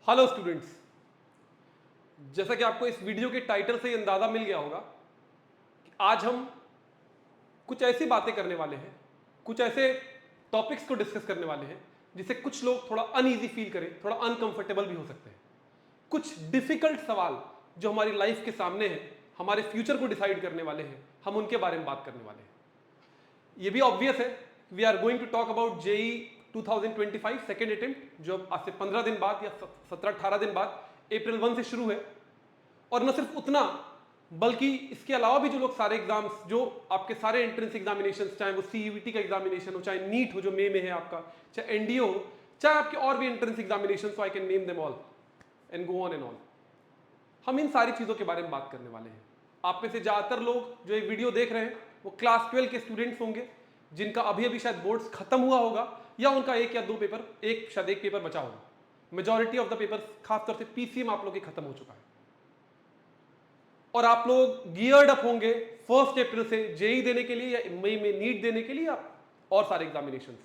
Hello students, जैसा कि आपको इस वीडियो के टाइटल से अंदाजा मिल गया होगा कि आज हम कुछ ऐसी बातें करने वाले हैं, कुछ ऐसे टॉपिक्स को डिस्कस करने वाले हैं जिसे कुछ लोग थोड़ा अनईजी फील करें, थोड़ा अनकंफर्टेबल भी हो सकते हैं। कुछ डिफिकल्ट सवाल जो हमारी लाइफ के सामने हैं, हमारे फ्यूचर को डिसाइड करने वाले हैं, हम उनके बारे में बात करने वाले हैं। ये भी ऑब्वियस है, we are going to talk about JEE 2025 second attempt, जो आज से 15 दिन बाद या 17-18 दिन बाद अप्रैल 1 से शुरू है। और न सिर्फ उतना, बल्कि इसके अलावा भी जो लोग सारे एग्जाम्स, जो आपके सारे एंट्रेंस एग्जामिनेशन, चाहे वो सीयूईटी का एग्जामिनेशन हो, चाहे नीट हो जो मई में है आपका, चाहे एनडीए हो, चाहे आपके और भी entrance examination, so I can name them all and go on and on. हम इन सारी चीजों के बारे में बात करने वाले हैं। आप में से ज्यादातर लोग जो ये वीडियो देख रहे हैं वो क्लास 12 के स्टूडेंट्स होंगे, जिनका अभी अभी शायद बोर्ड्स खत्म हुआ होगा, या उनका एक या दो पेपर, शायद एक पेपर बचा होगा। मेजॉरिटी ऑफ द पेपर्स, खासतौर से पीसीएम आप लोग के खत्म हो चुका है, और आप लोग गियर्ड अप होंगे 1 अप्रैल से जेई देने के लिए, या मई में नीट देने के लिए, या और सारे एग्जामिनेशंस।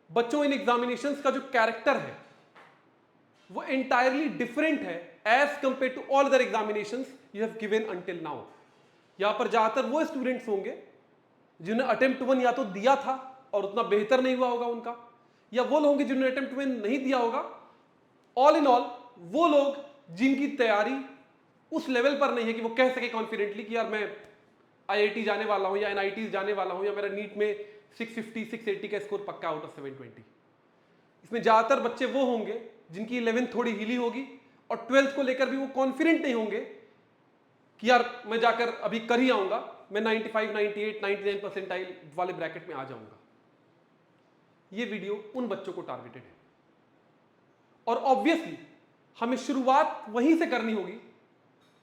बच्चों, इन एग्जामिनेशंस का जो कैरेक्टर है वो एंटायरली डिफरेंट है as compared to all other examinations you have given until now. यहां पर ज्यादातर वो स्टूडेंट्स होंगे जिन्होंने अटेम्प्ट 1 या तो दिया था और उतना बेहतर नहीं हुआ होगा उनका, या वो लोग होंगे जिन्होंने अटेम्प्ट 1 नहीं दिया होगा। ऑल इन ऑल वो लोग जिनकी तैयारी उस लेवल पर नहीं है कि वो कह सके कॉन्फिडेंटली कि यार मैं आईआईटी जाने वाला हूं, या एनआईटी जाने वाला हूं, या मेरा नीट में 650 680 का स्कोर पक्का आउट ऑफ 720। इसमें ज्यादातर बच्चे वो होंगे जिनकी 11th थोड़ी हिली होगी, और 12th को लेकर भी वो कॉन्फिडेंट नहीं होंगे कि यार मैं जाकर अभी कर ही आऊंगा, मैं 95 98 99 परसेंटाइल वाले ब्रैकेट में आ जाऊंगा। ये वीडियो उन बच्चों को टारगेटेड है, और ऑब्वियसली हमें शुरुआत वहीं से करनी होगी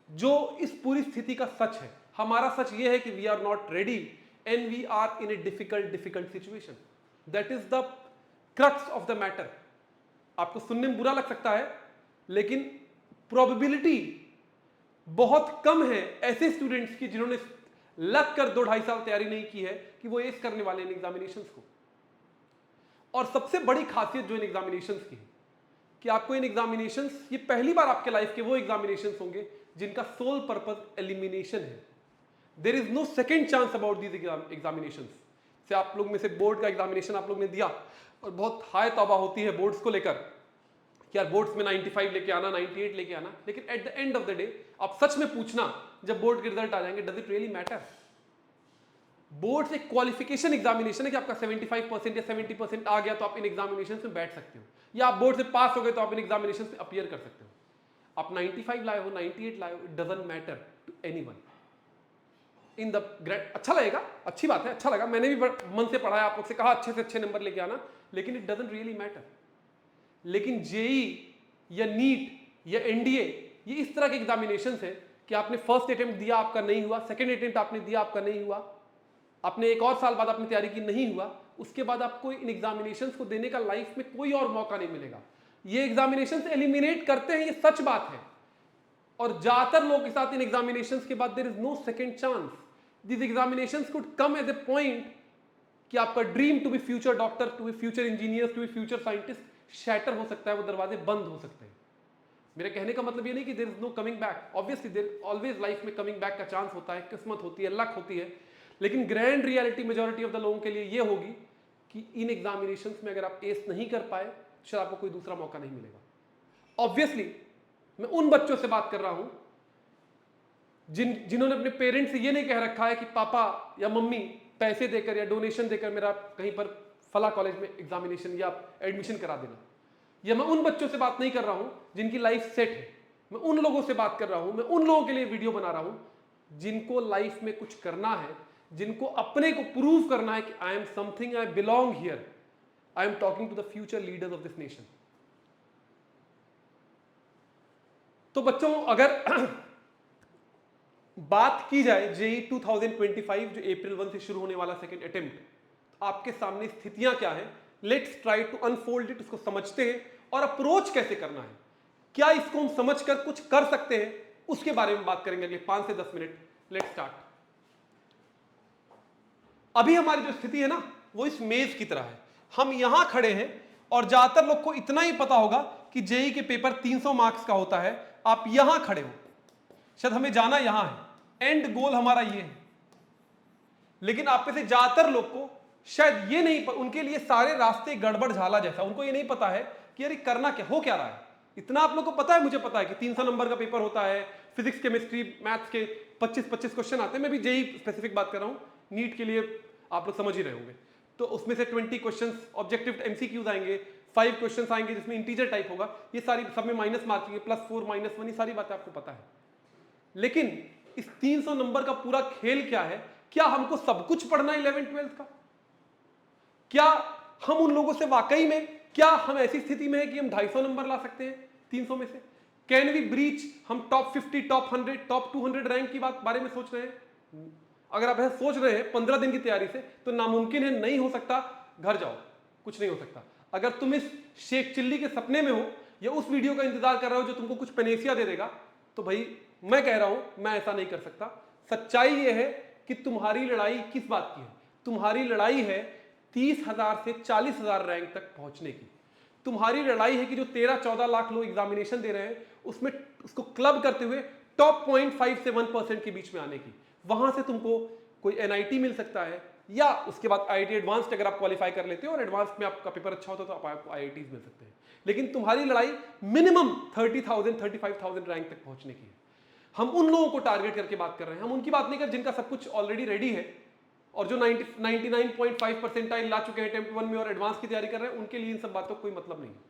जो इस पूरी स्थिति का सच है। हमारा सच ये है कि we are not ready and we are in a difficult situation. That is the crux of the matter. आपको सुनने में बुरा लग सकता है, लेकिन प्रोबेबिलिटी बहुत कम है ऐसे स्टूडेंट्स की जिन्होंने लग कर 2-2.5 साल तैयारी नहीं की है कि वो एस करने वाले इन एग्जामिनेशंस को। और सबसे बड़ी खासियत जो इन एग्जामिनेशंस की है कि आपको इन एग्जामिनेशंस, ये पहली बार आपके लाइफ के वो एग्जामिनेशंस होंगे जिनका सोल पर्पस एलिमिनेशन है। There is no second chance about these examinations. से आप लोग में से बोर्ड का एग्जामिनेशन आप लोग ने दिया और बहुत हाई तौबा होती है बोर्ड्स को लेकर कि यार बोर्ड्स में 95 लेके आना, 98 लेके आना, लेकिन at the end of the day आप सच में पूछना, जब बोर्ड के रिजल्ट आ जाएंगे, does it really matter? Board से क्वालिफिकेशन एग्जामिनेशन है कि आपका 75% या 70% आ गया तो आप इन एग्जामिनेशन में बैठ सकते हो, या आप बोर्ड से पास हो गए तो आप इन एग्जामिनेशन में अपीयर कर सकते हो। आप 95 लाए हो, 98 लाए हो, it doesn't matter to anyone in the grade. अच्छा लगेगा, अच्छी बात है, अच्छा लगा, मैंने भी मन से पढ़ा है, आप लोग से कहा अच्छे से अच्छे नंबर लेके आना, लेकिन इट डजंट रियली मैटर। लेकिन जेई या नीट या एनडीए, ये इस तरह के एग्जामिनेशन है कि आपने फर्स्ट अटेम्प्ट दिया, आपका नहीं हुआ, सेकेंड अटेम्प्ट आपने दिया, आपका नहीं हुआ, आपने एक और साल बाद आपने तैयारी की, नहीं हुआ, उसके बाद आपको इन एग्जामिनेशंस को देने का लाइफ में कोई और मौका नहीं मिलेगा। ये एग्जामिनेशंस एलिमिनेट करते हैं, ये सच बात है। और ज्यादातर लोगों के साथ इन एग्जामिनेशंस के बाद there is no second chance. This examinations could come as a point कि आपका dream to be future doctor, to be future engineer, to be future scientist shatter हो सकता है, वो दरवाजे बंद हो सकते हैं। मेरे कहने का मतलब ये नहीं कि there is no coming back. Obviously there always life में कमिंग बैक का चांस होता है, किस्मत होती है, लक होती है, लेकिन grand reality majority of the लोगों के लिए ये होगी कि इन एग्जामिनेशंस में अगर आप एस नहीं कर पाए, शायद आपको कोई दूसरा मौका नहीं मिलेगा। ऑब्वियसली मैं उन बच्चों से बात कर रहा हूं जिन्होंने अपने पेरेंट्स से ये नहीं कह रखा है कि पापा या मम्मी पैसे देकर या डोनेशन देकर मेरा कहीं पर फला कॉलेज में एग्जामिनेशन या एडमिशन करा देना। या मैं उन बच्चों से बात नहीं कर रहा हूं जिनकी लाइफ सेट है, मैं उन लोगों से बात कर रहा हूं, मैं उन लोगों के लिए वीडियो बना रहा हूं जिनको लाइफ में कुछ करना है, जिनको अपने को प्रूव करना है कि I am something, I belong here, I am talking to the future leaders of this nation. तो बच्चों, अगर बात की जाए जेई 2025 जो अप्रैल 1 से शुरू होने वाला सेकंड अटेम्प्ट, आपके सामने स्थितियां क्या है, let's try to unfold it, उसको समझते हैं और अप्रोच कैसे करना है, क्या इसको हम समझकर कुछ कर सकते हैं, उसके बारे में बात करेंगे अगले 5 से 10 मिनट। Let's start. अभी हमारी जो स्थिति है ना, वो इस मेज की तरह है। हम यहां खड़े हैं और ज्यादातर लोग को इतना ही पता होगा कि जेई के पेपर 300 मार्क्स का होता है, आप यहां खड़े हो, शायद हमें जाना यहां है, एंड गोल हमारा ये है। लेकिन आप में से ज्यादातर लोग को शायद ये नहीं, उनके लिए सारे रास्ते गड़बड़ झाला जैसा, उनको ये नहीं पता है कि यार करना क्या हो क्या रहा है। इतना आप लोग को पता है, मुझे पता है कि 300 नंबर का पेपर होता है, फिजिक्स केमिस्ट्री मैथ्स के 25-25 क्वेश्चन आते हैं। मैं भी जेई स्पेसिफिक बात कर रहा हूं, नीट के लिए आप लोग समझ ही रहे होंगे। तो उसमें से 20 क्वेश्चन ऑब्जेक्टिव एमसीक्यूज आएंगे, 5 क्वेश्चन आएंगे जिसमें इंटीजर टाइप होगा, ये सारी सब में माइनस मार्किंग है, +4 -1, ये सारी बातें आपको पता है। लेकिन इस 300 नंबर का पूरा खेल क्या है? क्या हमको सब कुछ पढ़ना 11th-12th का? क्या हम उन लोगों से वाकई में, क्या हम ऐसी स्थिति में है कि हम 250 नंबर ला सकते हैं 300 में से? कैन वी ब्रीच, हम टॉप 50, टॉप 100, टॉप 200 रैंक की बारे में सोच रहे हैं? अगर आप ऐसा सोच रहे हैं 15 दिन की तैयारी से, तो नामुमकिन है, नहीं हो सकता, घर जाओ, कुछ नहीं हो सकता। अगर तुम इस शेख चिल्ली के सपने में हो या उस वीडियो का इंतजार कर रहे हो जो तुमको कुछ पेनेसिया दे देगा, तो भाई मैं कह रहा हूं मैं ऐसा नहीं कर सकता। सच्चाई यह है कि तुम्हारी लड़ाई किस बात की है? तुम्हारी लड़ाई है 30,000 से 40,000 रैंक तक पहुंचने की। तुम्हारी लड़ाई है कि जो 13-14 लाख लोग एग्जामिनेशन दे रहे हैं, उसमें उसको क्लब करते हुए टॉप 0.5 से 1% के बीच में आने की। वहां से तुमको कोई एनआईटी मिल सकता है, या उसके बाद आईआईटी एडवांस्ड अगर आप क्वालिफाई कर लेते हो और एडवांस्ड में आपका पेपर अच्छा होता है तो आपको आईआईटीज मिल सकते हैं। लेकिन तुम्हारी लड़ाई मिनिमम 30,000 35,000 रैंक तक पहुंचने की है। हम उन लोगों को टारगेट करके बात कर रहे हैं, हम उनकी बात नहीं कर जिनका सब कुछ ऑलरेडी रेडी है और जो 99.5 परसेंटाइल ला चुके हैं अटेम्प्ट 1 में और एडवांस की तैयारी कर रहे हैं, उनके लिए इन सब बातों का कोई मतलब नहीं है।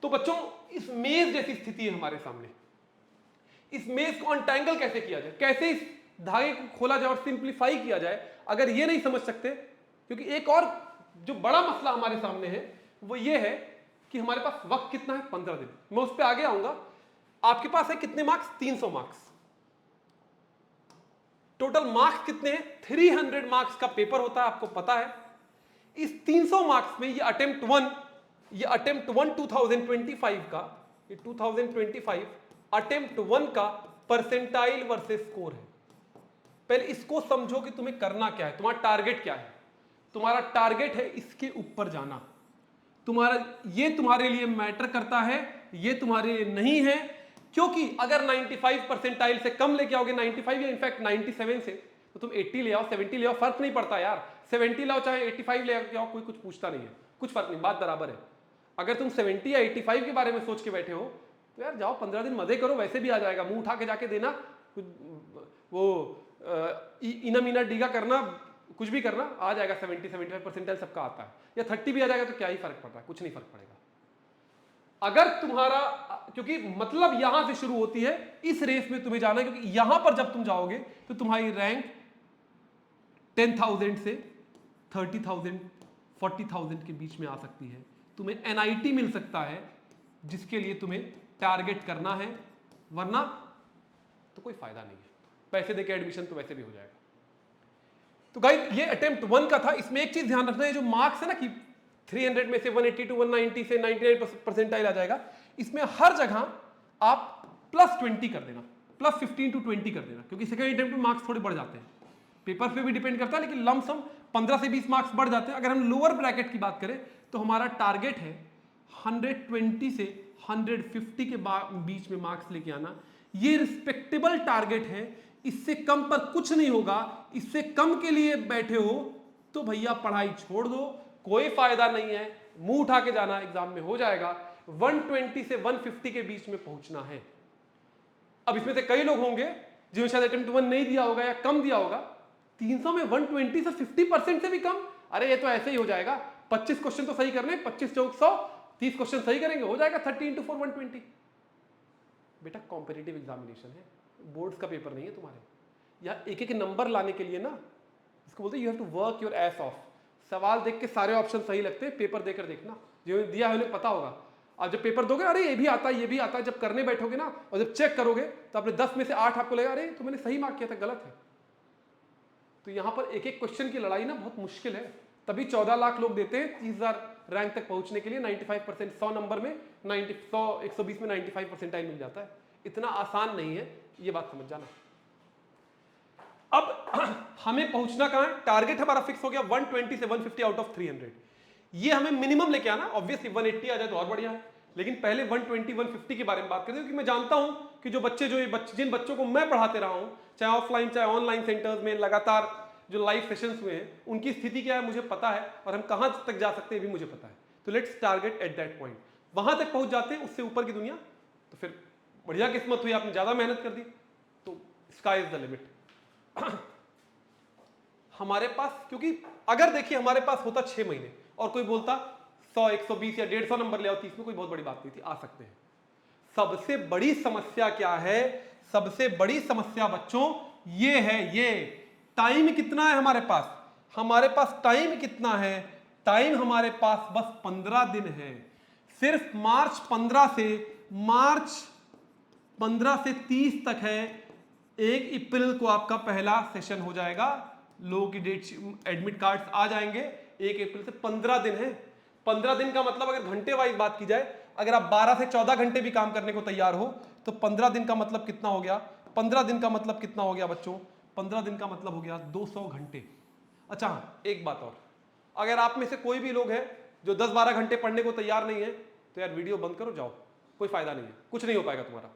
तो बच्चों, इस मेज जैसी स्थिति है हमारे सामने। इस मेज को अनटैंगल कैसे किया जाए, कैसे इस धागे को खोला जाए और सिंप्लीफाई किया जाए, अगर ये नहीं समझ सकते, क्योंकि एक और जो बड़ा मसला हमारे सामने है वो ये है कि हमारे पास वक्त कितना है, 15 दिन। मैं उस पर आगे आऊंगा। आपके पास है कितने मार्क्स? 300 मार्क्स। टोटल मार्क्स कितने हैं? 300 मार्क्स का पेपर होता है, आपको पता है। इस 300 मार्क्स में ये अटेम्प्ट 1 2025 का, ये 2025 अटेम्प्ट 1 का परसेंटाइल वर्सेस स्कोर है। पहले इसको समझो कि तुम्हें करना क्या है, तुम्हारा टारगेट क्या है। तुम्हारा टारगेट है इसके ऊपर जाना। ये तुम्हारे लिए मैटर करता है, ये तुम्हारे लिए नहीं है। क्योंकि अगर 95 परसेंटाइल से कम लेके आओगे, 95 या इनफैक्ट 97 से, तो तुम 80 ले आओ, 70 ले आओ, फर्क नहीं पड़ता यार। 70 लाओ चाहे 85 ले आओ, कोई कुछ पूछता नहीं है, कुछ फर्क नहीं, बात बराबर है। अगर तुम 70 या 85 के बारे में सोच के बैठे हो तो यार जाओ 15 दिन मजे करो, वैसे भी आ जाएगा। मुंह उठा के जाके देना, वो इना मीना डीगा करना, कुछ भी करना, आ जाएगा। 70-75 परसेंटाइल सबका आता है, या 30 भी आ जाएगा तो क्या ही फर्क पड़ता है, कुछ नहीं फर्क पड़ेगा। अगर तुम्हारा, क्योंकि मतलब यहां से शुरू होती है, इस रेस में तुम्हें जाना है, क्योंकि यहां पर जब तुम जाओगे तो तुम्हारी रैंक 10,000 से 30,000 40,000 के बीच में आ सकती है। तुम्हें एनआईटी मिल सकता है जिसके लिए तुम्हें टारगेट करना है, वरना तो कोई फायदा नहीं है। पैसे देके एडमिशन तो वैसे भी हो जाएगा। तो गाइस, ये अटेम्प्ट 1 का था। इसमें एक चीज ध्यान रखना है, जो मार्क्स है ना कि 300 में से 180 to 190 से 99 परसेंटाइल आ जाएगा, इसमें हर जगह आप +20 कर देना, +15 to 20 कर देना, क्योंकि सेकंड अटेम्प्ट में मार्क्स थोड़े बढ़ जाते हैं। पेपर पे भी डिपेंड करता है, लेकिन लमसम 15 से 20 मार्क्स बढ़ जाते हैं। अगर हम लोअर ब्रैकेट की बात करें तो हमारा टारगेट है 120 से 150 के बीच में मार्क्स लेके आना। ये रिस्पेक्टेबल टारगेट है, इससे कम पर कुछ नहीं होगा। इससे कम के लिए बैठे हो तो भैया पढ़ाई छोड़ दो, कोई फायदा नहीं है। मुंह उठा के जाना, एग्जाम में हो जाएगा। 120 से 150 के बीच में पहुंचना है। अब इसमें से कई लोग होंगे जिन्होंने शायद अटेम्प्ट 1 नहीं दिया होगा या कम दिया होगा। 300 में 120 से 50% से भी कम, अरे ये तो ऐसे ही हो जाएगा। 25 क्वेश्चन तो सही करने, 25 चौक 100, 30 क्वेश्चन सही करेंगे, हो जाएगा 30 × 4 120। बेटा कॉम्पिटिटिव एग्जामिनेशन है, बोर्ड्स का पेपर नहीं है तुम्हारे। यहाँ एक एक नंबर लाने के लिए ना, इसको बोलते हैं you have to work your ass off. सवाल देख के सारे ऑप्शन सही लगते हैं, पेपर देकर देखना, जो दिया है उन्हें पता होगा। आप जब पेपर दोगे, अरे ये भी आता है, ये भी आता है, जब करने बैठोगे ना और जब चेक करोगे तो आपने 10 में से 8 आपको लगेगा अरे तो मैंने सही मार्क किया था, गलत है। तो यहाँ पर एक एक क्वेश्चन की लड़ाई ना बहुत मुश्किल है। तभी 14 लाख लोग देते हैं 30,000 रैंक तक पहुंचने के लिए। 95%, 100 नंबर में 120 में 95 परसेंटाइल मिल जाता है। इतना आसान नहीं है, ये बात समझ जाना। अब हमें पहुंचना कहां है? टारगेट हमारा फिक्स हो गया 120 से 150 आउट ऑफ 300। ये हमें मिनिमम लेके आना, ऑब्वियसली 180 आ जाए तो और बढ़िया है, लेकिन पहले 120 150 के बारे में बात करते हैं, क्योंकि मैं जानता हूं कि जो बच्चे जिन बच्चों को मैं पढ़ाते रहा हूं, चाहे ऑफलाइन चाहे ऑनलाइन सेंटर्स में लगातार जो लाइव सेशंस हुए हैं, उनकी स्थिति क्या है मुझे पता है, और हम कहां तक जा सकते हैं भी मुझे पता है। तो let's target at that point, वहां तक पहुंच जाते हैं, उससे ऊपर की दुनिया तो फिर बढ़िया किस्मत हुई, आपने ज्यादा मेहनत कर दी तो स्काई इज द लिमिट। हमारे पास, क्योंकि अगर देखिए हमारे पास होता 6 महीने और कोई बोलता 100 120 या 150 नंबर ले आओ 30 में, कोई बहुत बड़ी बात नहीं थी, आ सकते हैं। सबसे बड़ी समस्या क्या है? सबसे बड़ी समस्या बच्चों ये है, ये टाइम कितना है हमारे पास? हमारे पास टाइम कितना है? टाइम हमारे पास बस 15 दिन है। सिर्फ मार्च 15 से 30 तक है। 1 अप्रैल को आपका पहला सेशन हो जाएगा, लोगों की डेट एडमिट कार्ड्स आ जाएंगे। 1 अप्रैल से 15 दिन है। 15 दिन का मतलब अगर घंटे वाइज बात की जाए, अगर आप 12 से 14 घंटे भी काम करने को तैयार हो तो 15 दिन का मतलब कितना हो गया? 15 दिन का मतलब कितना हो गया बच्चों? 15 दिन का मतलब हो गया 200 घंटे। अच्छा एक बात और, अगर आप में से कोई भी लोग है जो 10-12 घंटे पढ़ने को तैयार नहीं है तो यार वीडियो बंद करो, जाओ, कोई फायदा नहीं है, कुछ नहीं हो पाएगा तुम्हारा।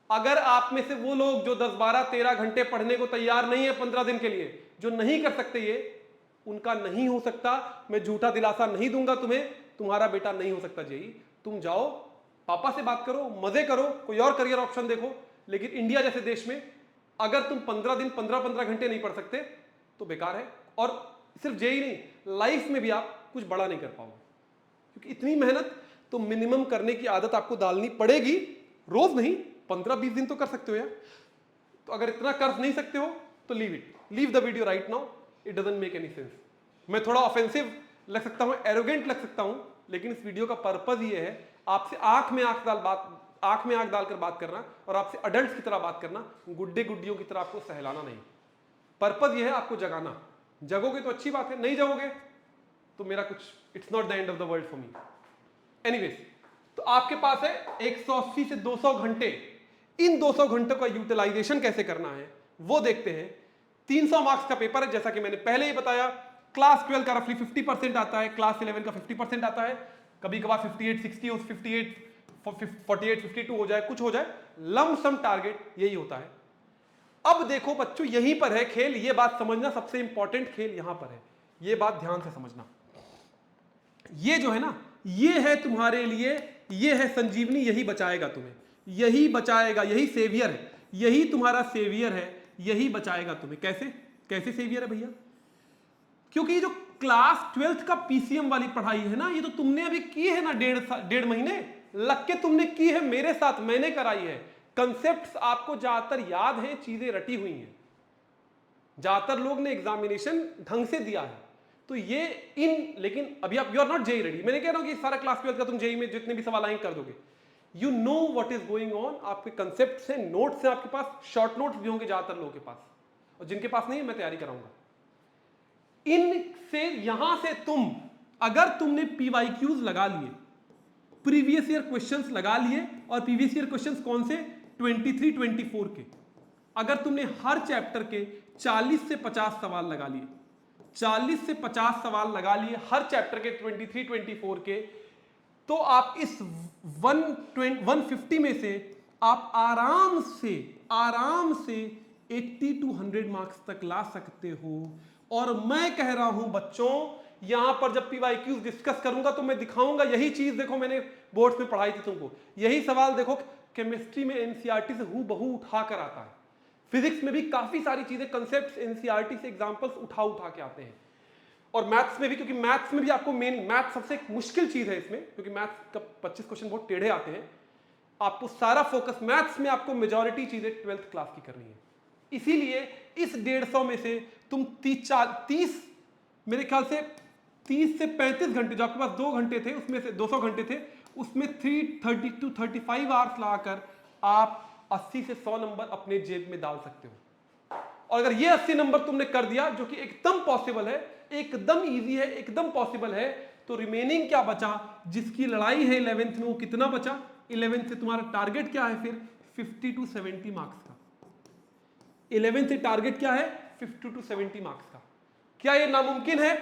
अगर आप में से वो लोग जो 10-12-13 घंटे पढ़ने को तैयार नहीं है 15 दिन के लिए, जो नहीं कर सकते ये, उनका नहीं हो सकता, मैं झूठा दिलासा नहीं दूंगा तुम्हें, तुम्हारा बेटा नहीं हो सकता जेई। तुम जाओ पापा से बात करो, मजे करो, कोई और करियर ऑप्शन देखो, लेकिन इंडिया जैसे देश में अगर तुम 15 दिन 15-15 घंटे नहीं पढ़ सकते तो बेकार है। और सिर्फ जेई नहीं, लाइफ में भी आप कुछ बड़ा नहीं कर पाओगे, क्योंकि इतनी मेहनत तो मिनिमम करने की आदत आपको डालनी पड़ेगी। रोज नहीं, 15-20 दिन तो कर सकते हो यार। तो अगर इतना कर नहीं सकते हो तो leave it, leave the video right now, it doesn't make any sense. मैं थोड़ा ऑफेंसिव लग सकता हूं, एरोगेंट लग सकता हूं, लेकिन इस वीडियो का पर्पज ये है आपसे आंख में आंख डालकर बात करना, और आपसे अडल्ट की तरह बात करना, गुड्डे गुड्डियों की तरह आपको सहलाना नहीं। पर्पज ये है आपको जगाना। जगोगे तो अच्छी बात है, नहीं जगोगे तो मेरा कुछ, it's not the end of the world for me. Anyways, तो आपके पास है 180 से 200 घंटे। इन 200 घंटों का यूटिलाइजेशन कैसे करना है वो देखते हैं। 300 मार्क्स का पेपर है, जैसा कि मैंने पहले ही बताया। क्लास 12 का रफली 50% आता है, क्लास 11 का 50% आता है, कभी कभार 58-60 हो, 48-52 हो जाए, कुछ हो जाए, लमसम टारगेट यही होता है। अब देखो बच्चों, यहीं पर है खेल, ये बात समझना, सबसे इंपॉर्टेंट खेल यहां पर है, ये बात ध्यान से समझना। ये जो है ना, ये है तुम्हारे लिए, ये है संजीवनी, यही बचाएगा तुम्हें, यही बचाएगा, यही सेवियर है, यही तुम्हारा सेवियर है, यही बचाएगा तुम्हें। कैसे कैसे सेवियर है भैया? क्योंकि ये जो क्लास 12th का पीसीएम वाली पढ़ाई है ना, ये तो तुमने अभी की है ना, 1.5 महीने लग के तुमने की है मेरे साथ, मैंने कराई है। कंसेप्ट्स आपको ज्यादातर याद है, चीजें रटी हुई हैं, ज्यादातर लोग ने एग्जामिनेशन ढंग से दिया है। तो ये लेकिन अभी आप, you are not JEE ready. मैंने कह रहा हूं कि सारा क्लास 12 का तुम जेई में जितने भी सवाल आएंगे कर दोगे। You know what is going on, आपके कंसेप्ट है, नोट्स है आपके पास, शॉर्ट नोट्स भी होंगे ज्यादातर लोगों के पास, और जिनके पास नहीं है मैं तैयारी कराऊंगा। इनसे यहां से तुम, अगर तुमने पीवाईक्यूज लगा लिए, प्रीवियस ईयर क्वेश्चंस लगा लिए, और प्रीवियस ईयर क्वेश्चंस कौन से? 23-24 के। अगर तुमने हर चैप्टर के 40 से 50 सवाल लगा लिए, 40 से 50 सवाल लगा लिए हर चैप्टर के 23-24 के, तो आप इस 150 में से आप आराम से 80 to 100 मार्क्स तक ला सकते हो। और मैं कह रहा हूं बच्चों, यहां पर जब पीवाईक्यूज डिस्कस करूंगा तो मैं दिखाऊंगा यही चीज। देखो मैंने बोर्ड्स में पढ़ाई थी तुमको, यही सवाल देखो केमिस्ट्री में एनसीईआरटी से हूबहू उठा कर आता है। फिजिक्स में भी काफी सारी चीजें, कंसेप्ट्स एनसीईआरटी से एग्जांपल्स उठा के आते हैं। और मैथ्स में भी, क्योंकि मैथ्स में भी आपको मैथ्स सबसे मुश्किल चीज है इसमें, क्योंकि मैथ्स का 25 क्वेश्चन बहुत टेढ़े आते हैं। आपको सारा फोकस मैथ्स में, आपको मेजॉरिटी चीजें 12th क्लास की करनी है। इसीलिए इस 150 में से तुम 30, मेरे ख्याल से 30 से 35 घंटे, जो आपके पास 2 घंटे थे उसमें से 200 घंटे थे, उसमें 330 to 35 आवर्स लगाकर आप 80 से 100 नंबर अपने जेब में डाल सकते हो। और अगर ये 80 नंबर तुमने कर दिया, जो कि एकदम पॉसिबल है, एकदम इजी है, एकदम पॉसिबल है, तो रिमेनिंग क्या बचा? जिसकी लड़ाई है 11th में, वो कितना बचा? 11th से तुम्हारा टारगेट क्या है फिर? 50 to 70 मार्क्स का। 11th से टारगेट क्या है? 50 to 70 मार्क्स का। क्या ये नामुमकिन है?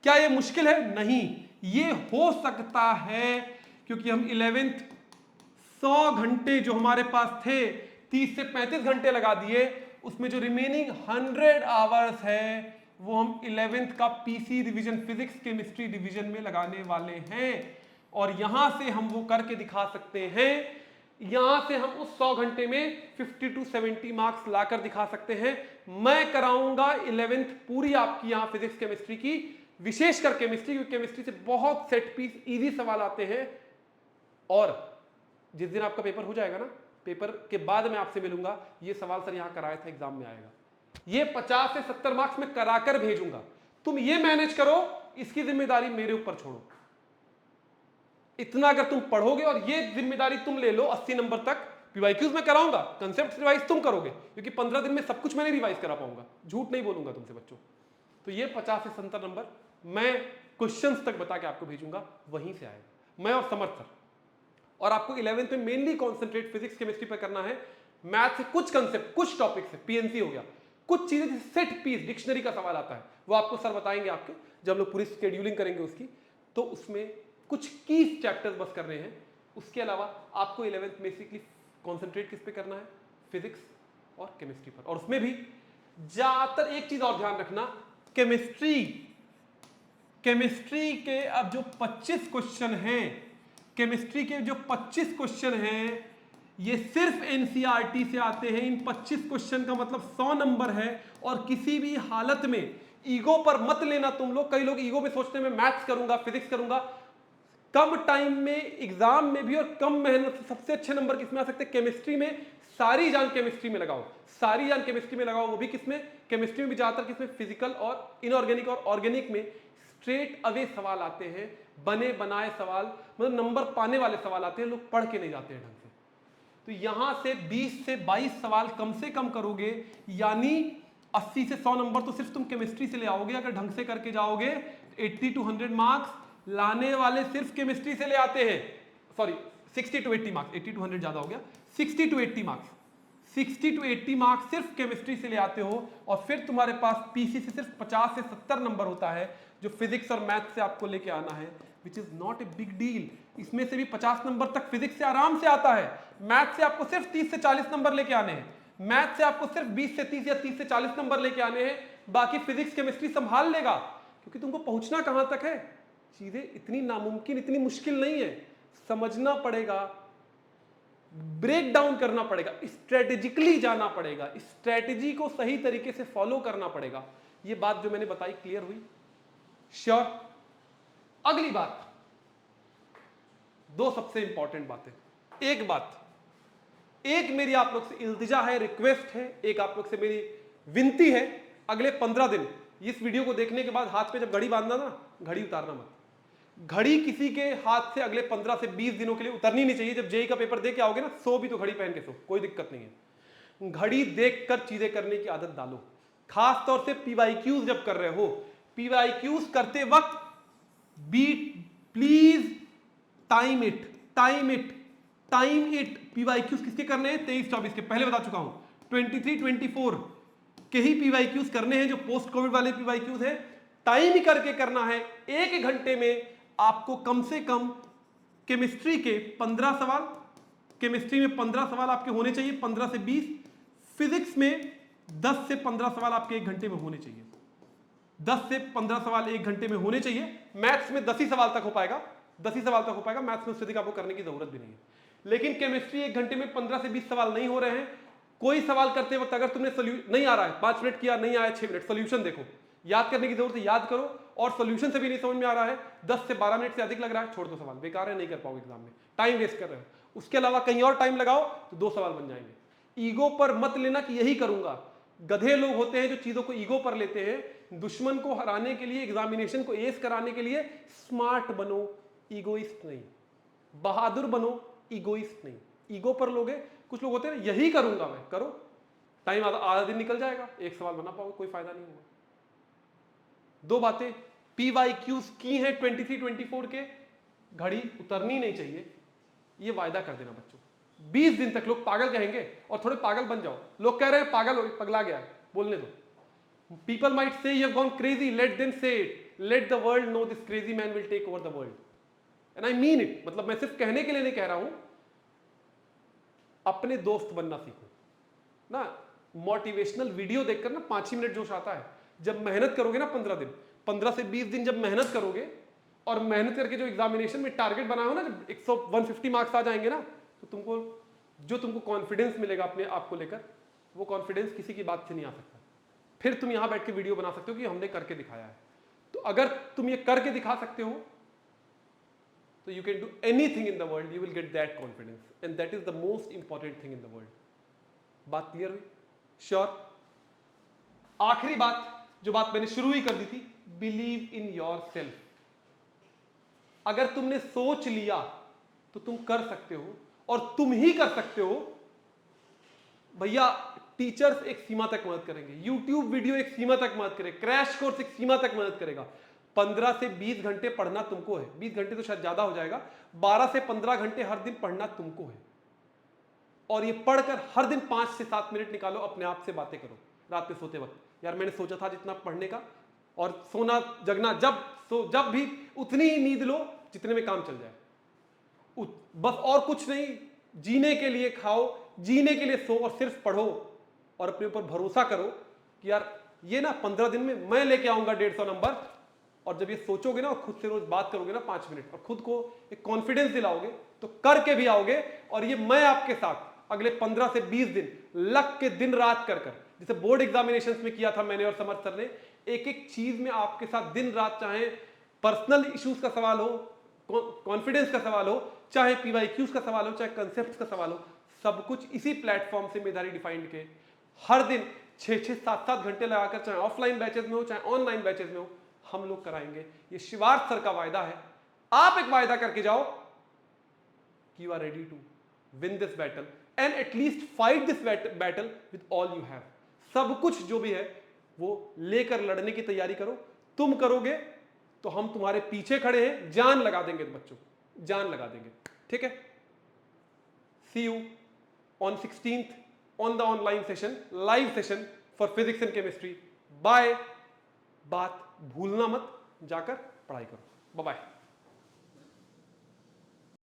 क्या ये मुश्किल है? नहीं, ये हो सकता है क्योंकि हम 11th 100 घंटे जो हमारे पास थे 30 से 35 घंटे लगा दिए, उसमें जो रिमेनिंग 100 आवर्स है वो हम 11th का PC revision physics chemistry division में लगाने वाले हैं। और यहां से हम वो करके दिखा सकते हैं, यहां से हम उस 100 घंटे में 50 to 70 मार्क्स लाकर दिखा सकते हैं। मैं कराऊंगा 11th पूरी आपकी यहां फिजिक्स केमिस्ट्री की, विशेषकर केमिस्ट्री, क्योंकि केमिस्ट्री से बहुत सेट पीस इजी सवाल आते हैं। और जिस दिन आपका पेपर हो जाएगा ना, पेपर के बाद मैं आपसे मिलूंगा, ये सवाल सर यहां कराया था, एग्जाम में आएगा, ये 50 से 70 मार्क्स में कराकर भेजूंगा। तुम ये मैनेज करो, इसकी जिम्मेदारी मेरे ऊपर छोड़ो। इतना अगर तुम पढ़ोगे और ये जिम्मेदारी तुम ले लो 80 नंबर तक, पीवाईक्यूज में कराऊंगा, कंसेप्ट रिवाइज तुम करोगे, क्योंकि 15 दिन में सब कुछ मैं नहीं रिवाइज करा पाऊंगा, झूठ नहीं बोलूंगा तुमसे बच्चों। तो ये 50 से 70 नंबर मैं क्वेश्चंस तक बता के आपको भेजूंगा, वहीं से आएगा, मैं और समर्थ सर। और आपको 11th में मेनली कॉन्सेंट्रेट फिजिक्स केमिस्ट्री पर करना है। मैथ से कुछ कंसेप्ट, कुछ टॉपिक से, पीएनसी हो गया, कुछ चीजें जैसे सेट पीस डिक्शनरी का सवाल आता है, वो आपको सर बताएंगे आपके, जब हम लोग पूरी शेड्यूलिंग करेंगे उसकी, तो उसमें कुछ की चैप्टर्स बस कर रहे हैं। उसके अलावा आपको 11th बेसिकली कॉन्सेंट्रेट किस पे करना है, फिजिक्स और केमिस्ट्री पर। और उसमें भी ज्यादातर एक चीज और ध्यान रखना, केमिस्ट्री के अब जो 25 क्वेश्चन हैं, केमिस्ट्री के जो 25 क्वेश्चन हैं, ये सिर्फ एनसीईआरटी से आते हैं। इन 25 क्वेश्चन का मतलब 100 नंबर है। और किसी भी हालत में ईगो पर मत लेना तुम लोग। कई लोग ईगो में सोचते हैं मैं मैथ्स करूंगा, फिजिक्स करूंगा। कम टाइम में एग्जाम में भी और कम मेहनत से सबसे अच्छे नंबर किसमें आ सकते हैं, केमिस्ट्री में। सारी जान केमिस्ट्री में लगाओ, सारी जान केमिस्ट्री में लगाओ, वो भी किसमें, केमिस्ट्री में भी ज्यादातर किसमें, फिजिकल और इनऑर्गेनिक और ऑर्गेनिक में स्ट्रेट अवे सवाल आते हैं, बने बनाए सवाल, मतलब नंबर पाने वाले सवाल आते हैं, लोग पढ़ के नहीं जाते हैं ढंग से। तो यहां से 20 से 22 सवाल कम से कम करोगे, यानी 80 से 100 नंबर तो सिर्फ तुम केमिस्ट्री से ले आओगे अगर ढंग से करके जाओगे। 80 to 100 मार्क्स लाने वाले सिर्फ केमिस्ट्री से ले आते हैं। सॉरी, 60 to 80 मार्क्स, 80 to 100 ज्यादा हो गया, 60 to 80 मार्क्स, 60 to 80 मार्क्स सिर्फ केमिस्ट्री से ले आते हो। और फिर तुम्हारे पास पीसी से सिर्फ 50 से 70 नंबर होता है, जो फिजिक्स और मैथ से आपको लेके आना है, which is not a big deal. इसमें से भी 50 नंबर तक फिजिक्स से आराम से आता है, मैथ से आपको सिर्फ 30 से 40 नंबर लेके आने हैं, मैथ से आपको सिर्फ 20 से 30 या 30 से 40 नंबर लेके आने हैं। बाकी फिजिक्स केमिस्ट्री संभाल लेगा, क्योंकि तुमको पहुंचना कहां तक है। चीजें इतनी नामुमकिन, इतनी मुश्किल नहीं है, समझना पड़ेगा, ब्रेक डाउन करना पड़ेगा, स्ट्रेटेजिकली जाना पड़ेगा, स्ट्रेटेजी को सही तरीके से फॉलो करना पड़ेगा। ये बात जो मैंने बताई क्लियर हुई? श्योर। अगली बात, दो सबसे इंपॉर्टेंट बातें। एक बात, एक मेरी आप लोग से इल्तिजा है, रिक्वेस्ट है, एक आप लोग से मेरी विनती है, अगले 15 दिन इस वीडियो को देखने के बाद हाथ पे जब घड़ी बांधना ना, घड़ी उतारना मत। घड़ी किसी के हाथ से अगले 15 से 20 दिनों के लिए उतरनी नहीं चाहिए। जब जेई का पेपर दे के आओगे ना, सो भी तो घड़ी पहन के सो, कोई दिक्कत नहीं है। घड़ी देखकर चीजें करने की आदत डालो, खास तौर से पीवाईक्यूज जब कर रहे हो। पीवाईक्यूज करते वक्त be please time it. PYQs किसके करने हैं, 23-24 के, पहले बता चुका हूं। 23-24 के ही पीवाईक्यूज करने हैं, जो पोस्ट कोविड वाले पीवाईक्यूज है। टाइम ही करके करना है। 1 घंटे में आपको कम से कम केमिस्ट्री के 15 सवाल, केमिस्ट्री में 15 सवाल आपके होने चाहिए, 15 से 20। फिजिक्स में 10 से 15 सवाल आपके 1 घंटे में होने चाहिए, 10 से 15 सवाल 1 घंटे में होने चाहिए। मैथ्स में 10 ही सवाल तक हो पाएगा, 10 ही सवाल तक हो पाएगा, मैथ्स में उससे अधिक आपको करने की जरूरत भी नहीं है। लेकिन केमिस्ट्री 1 घंटे में 15 से 20 सवाल नहीं हो रहे हैं। कोई सवाल करते वक्त अगर तुमने नहीं आ रहा है, 5 मिनट किया, नहीं आया 6 मिनट, सोल्यूशन देखो, याद करने की जरूरत है, याद करो। और सोल्यूशन से भी नहीं समझ में आ रहा है, 10 से 12 मिनट से अधिक लग रहा है, छोड़ दो, सवाल बेकार है, नहीं कर पाओगे एग्जाम में, टाइम वेस्ट कर रहे हो। उसके अलावा कहीं और टाइम लगाओ तो 2 सवाल बन जाएंगे। ईगो पर मत लेना कि यही करूंगा। गधे लोग होते हैं जो चीजों को ईगो पर लेते हैं। दुश्मन को हराने के लिए, एग्जामिनेशन को एस कराने के लिए स्मार्ट बनो, ईगोइस्ट नहीं। बहादुर बनो, ईगोइस्ट नहीं। ईगो पर लोगे, कुछ लोग होते हैं यही करूंगा मैं, करो, टाइम आधा दिन निकल जाएगा, 1 सवाल बना पाओगे, कोई फायदा नहीं होगा। 2 बातें पीवाईक्यूज की हैं 23-24 के, घड़ी उतरनी नहीं चाहिए, ये वायदा कर देना बच्चों। 20 दिन तक लोग पागल कहेंगे और थोड़े पागल बन जाओ। लोग कह रहे हैं पागल हो, पगला गया है, बोलने दो। People might say you have gone crazy, let them say it, let the world know this crazy man will take over the world, and I mean it. मतलब मैं सिर्फ कहने के लिए नहीं कह रहा हूं, अपने दोस्त बनना सीखो ना। मोटिवेशनल वीडियो देखकर ना 5 ही मिनट जोश आता है। जब मेहनत करोगे ना 15 दिन, 15 से 20 दिन जब मेहनत करोगे, और मेहनत करके जो एग्जामिनेशन में टारगेट बनाया हो ना, जब 150 मार्क्स आ जाएंगे ना, तो तुमको कॉन्फिडेंस मिलेगा अपने आप को लेकर, वो कॉन्फिडेंस किसी की बात से नहीं आ सकता। फिर तुम यहां बैठ के वीडियो बना सकते हो कि हमने करके दिखाया है। तो अगर तुम ये करके दिखा सकते हो, तो you can do anything in the world, you will get that confidence, and that is the most important thing in the world. बात क्लियर हुई? श्योर। आखिरी बात, जो बात मैंने शुरू ही कर दी थी, बिलीव इन योर सेल्फ। अगर तुमने सोच लिया तो तुम कर सकते हो, और तुम ही कर सकते हो। भैया टीचर्स एक सीमा तक मदद करेंगे, यूट्यूब वीडियो एक सीमा तक मदद करेगा, क्रैश कोर्स एक सीमा तक मदद करेगा। 15 से 20 घंटे पढ़ना तुमको है, 20 घंटे तो शायद ज्यादा हो जाएगा, 12 से 15 घंटे हर दिन पढ़ना तुमको है। और ये पढ़कर हर दिन 5 से 7 मिनट निकालो, अपने आप से बातें करो रात में सोते वक्त, यार मैंने सोचा था जितना पढ़ने का, और सोना जगना जब भी उतनी ही नींद लो जितने में काम चल जाए, बस और कुछ नहीं। जीने के लिए खाओ, जीने के लिए सो, और सिर्फ पढ़ो, और अपने ऊपर भरोसा करो कि यार ये ना 15 दिन में मैं लेके आऊंगा 150 नंबर। और जब ये सोचोगे ना और खुद से रोज बात करोगे ना 5 मिनट, और खुद को एक कॉन्फिडेंस दिलाओगे, तो करके भी आओगे। और ये मैं आपके साथ अगले 15 से 20 दिन लग के दिन रात कर जैसे बोर्ड एग्जामिनेशंस में किया था मैंने और समर्थ सर ने, एक एक चीज में आपके साथ दिन रात, चाहे पर्सनल इश्यूज का सवाल हो, कॉन्फिडेंस का सवाल हो, चाहे पीवाईक्यूज का सवाल हो, चाहे कंसेप्ट का सवाल हो, सब कुछ इसी प्लेटफॉर्म से मेधारी डिफाइंड के हर दिन 6-6, 7-7 घंटे लगाकर, चाहे ऑफलाइन बैचेस में हो चाहे ऑनलाइन बैचेस में हो, हम लोग कराएंगे। ये शिवार्थ सर का वायदा है। आप एक वायदा करके जाओ कि you are ready to win this battle, and at least fight this battle with all you have. सब कुछ जो भी है वो लेकर लड़ने की तैयारी करो। तुम करोगे तो हम तुम्हारे पीछे खड़े हैं, जान लगा देंगे बच्चों, जान लगा देंगे। ठीक है, see you on 16th on the online session, live session for physics and chemistry. Bye. बात भूलना मत, जाकर पढ़ाई करो। Bye bye.